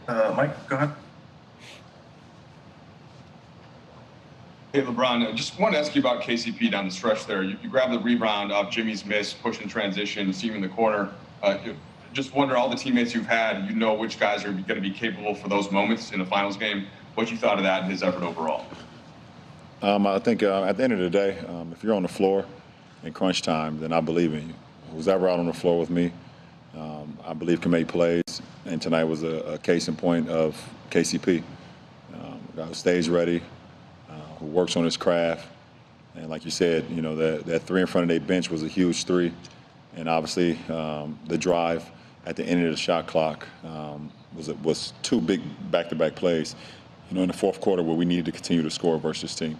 Mike, go ahead. Hey, LeBron, I just want to ask you about KCP down the stretch there. You grabbed the rebound off Jimmy's miss, push in transition, see him in the corner. Just wonder, all the teammates you've had, you know which guys are going to be capable for those moments in the finals game. What you thought of that and his effort overall? I think at the end of the day, if you're on the floor in crunch time, then I believe in you. Who's ever out on the floor with me, I believe can make plays. And tonight was a case in point of KCP. Guy who stays ready, who works on his craft. And like you said, you know, that three in front of their bench was a huge three. And obviously the drive at the end of the shot clock was two big back-to-back plays, you know, in the fourth quarter where we needed to continue to score versus this team.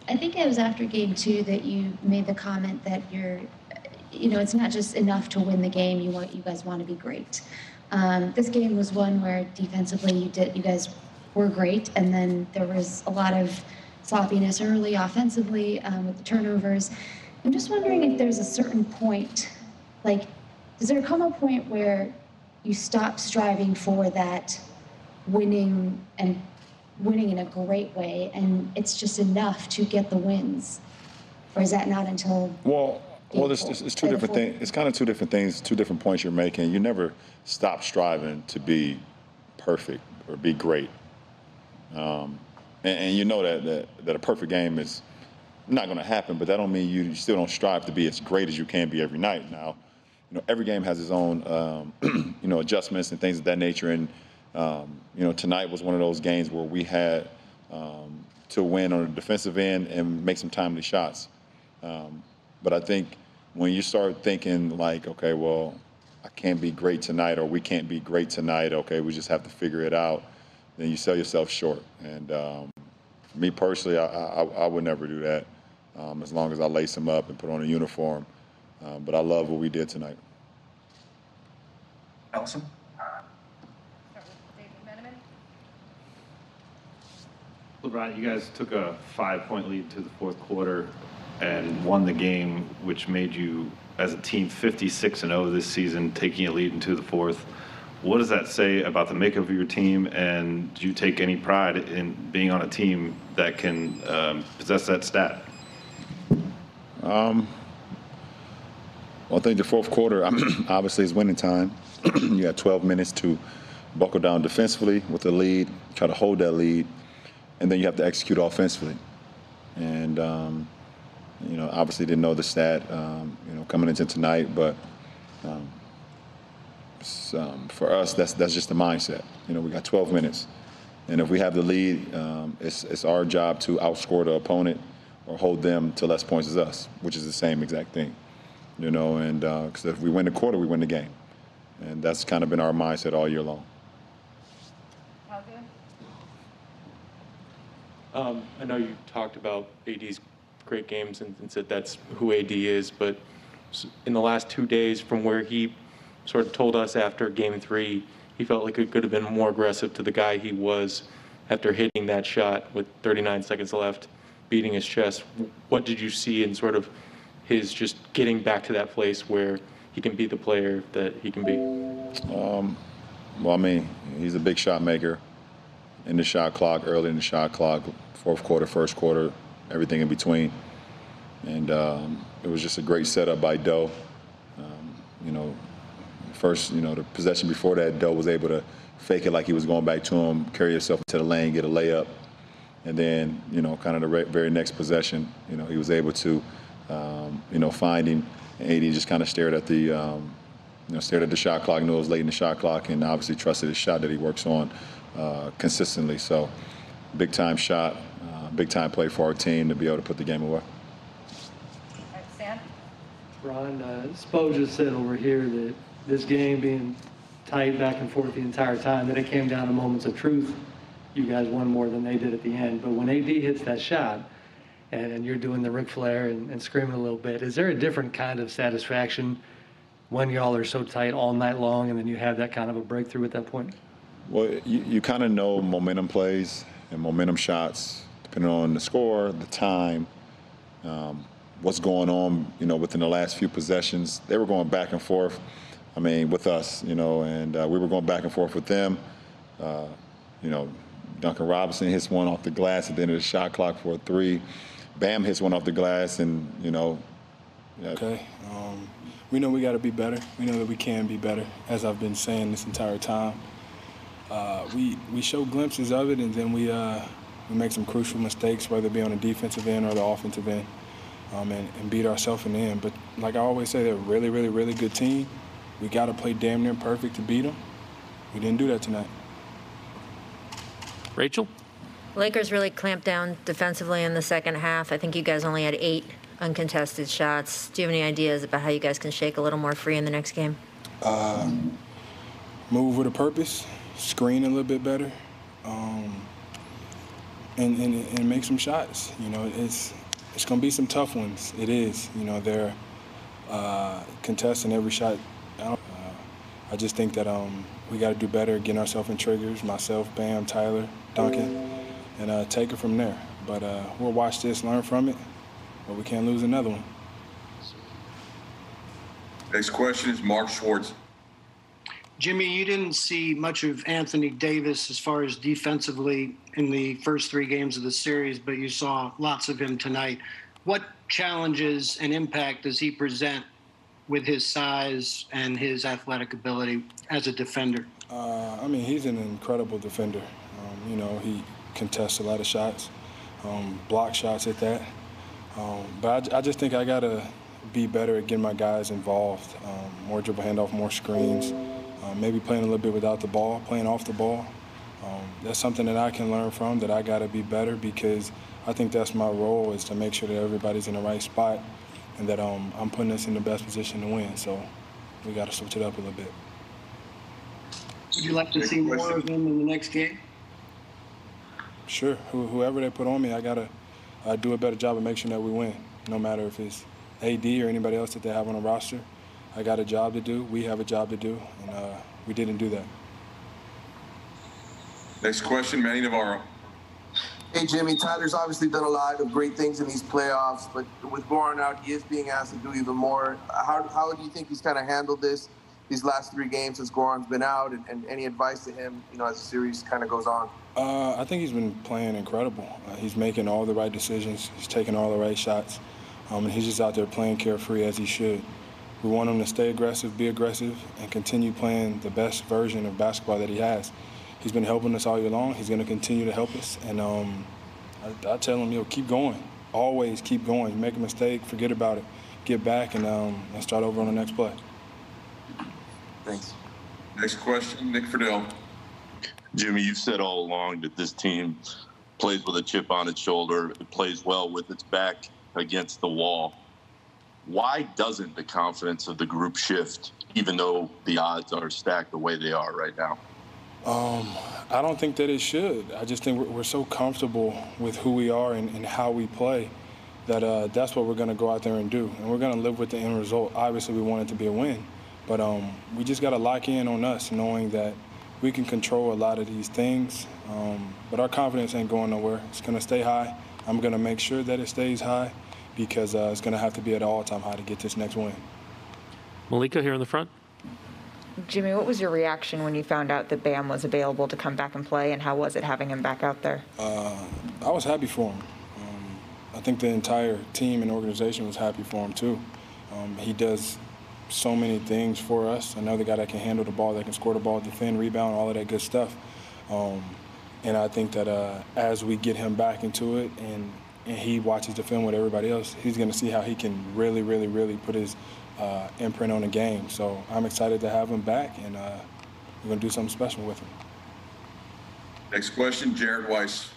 I think it was after game 2 that you made the comment that it's not just enough to win the game. You guys want to be great. This game was one where defensively you guys were great, and then there was a lot of sloppiness early offensively with the turnovers. I'm just wondering if there's a certain point, like, does there come a point where you stop striving for that winning in a great way, and it's just enough to get the wins? Or is that not until? Well, it's two different things. It's kind of two different things, two different points you're making. You never stop striving to be perfect or be great. And you know that a perfect game is not going to happen, but that don't mean you still don't strive to be as great as you can be every night. Now, you know, every game has its own, you know, adjustments and things of that nature. And, you know, tonight was one of those games where we had to win on the defensive end and make some timely shots. But I think when you start thinking like, okay, well, I can't be great tonight, or we can't be great tonight, okay, we just have to figure it out, then you sell yourself short. And for me personally, I would never do that as long as I lace them up and put on a uniform. But I love what we did tonight. Allison? LeBron, you guys took a 5-point lead to the fourth quarter and won the game, which made you, as a team, 56-0 this season, taking a lead into the fourth. What does that say about the makeup of your team, and do you take any pride in being on a team that can possess that stat? Well, I think the fourth quarter obviously is winning time. You got 12 minutes to buckle down defensively with the lead, try to hold that lead, and then you have to execute offensively. And you know, obviously didn't know the stat, you know, coming into tonight, but for us, that's just the mindset. You know, we got 12 minutes, and if we have the lead, it's our job to outscore the opponent or hold them to less points as us, which is the same exact thing. You know, and because if we win the quarter, we win the game, and that's kind of been our mindset all year long. I know you talked about AD's great games and said that's who AD is, but in the last 2 days, from where he sort of told us after Game 3, he felt like it could have been more aggressive to the guy he was after hitting that shot with 39 seconds left, beating his chest. What did you see in sort of his just getting back to that place where he can be the player that he can be? Well, I mean, he's a big shot maker in the shot clock, early in the shot clock, fourth quarter, first quarter, everything in between. And it was just a great setup by Doe. You know, first, you know, the possession before that, Doe was able to fake it like he was going back to him, carry himself into the lane, get a layup. And then, you know, kind of the very next possession, you know, he was able to, you know, find him. And AD just kind of stared at the, you know, stared at the shot clock, knew it was late in the shot clock, and obviously trusted his shot that he works on consistently. So, big time shot, big time play for our team to be able to put the game away. Sam? Ron, Spo just said over here that this game being tight back and forth the entire time, that it came down to moments of truth. You guys won more than they did at the end. But when AD hits that shot and you're doing the Ric Flair and screaming a little bit, is there a different kind of satisfaction when y'all are so tight all night long and then you have that kind of a breakthrough at that point? Well, you kind of know momentum plays and momentum shots, depending on the score, the time, what's going on, you know, within the last few possessions. They were going back and forth. with us, and we were going back and forth with them. Duncan Robinson hits one off the glass at the end of the shot clock for a three. Bam hits one off the glass, and, yeah. Okay. We know we got to be better. We know that we can be better, as I've been saying this entire time. We show glimpses of it, and then we make some crucial mistakes, whether it be on the defensive end or the offensive end, and beat ourselves in the end. But like I always say, they're a really, really, really good team. We got to play damn near perfect to beat them. We didn't do that tonight. Rachel? Lakers really clamped down defensively in the second half. I think you guys only had 8 uncontested shots. Do you have any ideas about how you guys can shake a little more free in the next game? Move with a purpose, screen a little bit better, and make some shots. It's going to be some tough ones. It is. They're contesting every shot. I just think that we got to do better getting ourselves in triggers, myself, Bam, Tyler, Duncan, and take it from there. But we'll watch this, learn from it, but we can't lose another one. Next question is Mark Schwartz. Jimmy, you didn't see much of Anthony Davis as far as defensively in the first 3 games of the series, but you saw lots of him tonight. What challenges and impact does he present with his size and his athletic ability as a defender? He's an incredible defender. He contests a lot of shots, block shots at that. But I just think I got to be better at getting my guys involved, more dribble handoff, more screens, maybe playing a little bit without the ball, playing off the ball. That's something that I can learn from, that I got to be better, because I think that's my role, is to make sure that everybody's in the right spot and that I'm putting us in the best position to win. So we got to switch it up a little bit. Would you like to see more of him in the next game? Sure. Whoever they put on me, I got to do a better job of making sure that we win, no matter if it's AD or anybody else that they have on the roster. I got a job to do. We have a job to do, and we didn't do that. Next question, Manny Navarro. Hey, Jimmy, Tyler's obviously done a lot of great things in these playoffs, but with Goran out, he is being asked to do even more. How do you think he's kind of handled these last 3 games since Goran's been out, and any advice to him, as the series kind of goes on? I think he's been playing incredible. He's making all the right decisions. He's taking all the right shots, and he's just out there playing carefree as he should. We want him to stay aggressive, be aggressive, and continue playing the best version of basketball that he has. He's been helping us all year long. He's going to continue to help us. And I tell him, keep going. Always keep going. You make a mistake, forget about it. Get back and start over on the next play. Thanks. Next question, Nick Friedel. Jimmy, you've said all along that this team plays with a chip on its shoulder. It plays well with its back against the wall. Why doesn't the confidence of the group shift, even though the odds are stacked the way they are right now? I don't think that it should. I just think we're so comfortable with who we are and how we play that that's what we're going to go out there and do. And we're going to live with the end result. Obviously, we want it to be a win. But we just got to lock in on us, knowing that we can control a lot of these things. But our confidence ain't going nowhere. It's going to stay high. I'm going to make sure that it stays high, because it's going to have to be at an all-time high to get this next win. Malika here in the front. Jimmy, what was your reaction when you found out that Bam was available to come back and play, and how was it having him back out there? I was happy for him. I think the entire team and organization was happy for him, too. He does so many things for us. Another guy that can handle the ball, that can score the ball, defend, rebound, all of that good stuff. And I think that as we get him back into it and he watches the film with everybody else, he's going to see how he can really, really, really put his imprint on the game. So I'm excited to have him back, and we're going to do something special with him. Next question, Jared Weiss.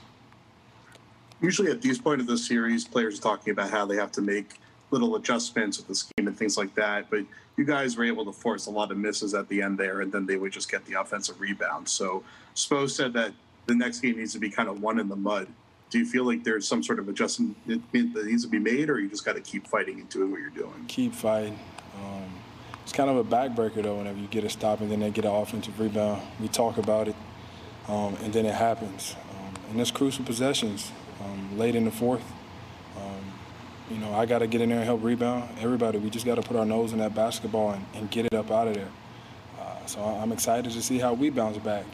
Usually at this point of the series, players are talking about how they have to make little adjustments with the scheme and things like that. But you guys were able to force a lot of misses at the end there, and then they would just get the offensive rebound. So Spo said that the next game needs to be kind of one in the mud. Do you feel like there's some sort of adjustment that needs to be made, or you just got to keep fighting and doing what you're doing? Keep fighting. It's kind of a backbreaker, though, whenever you get a stop and then they get an offensive rebound. We talk about it, and then it happens. And it's crucial possessions late in the fourth. I got to get in there and help rebound. Everybody, we just got to put our nose in that basketball and get it up out of there. So I'm excited to see how we bounce back.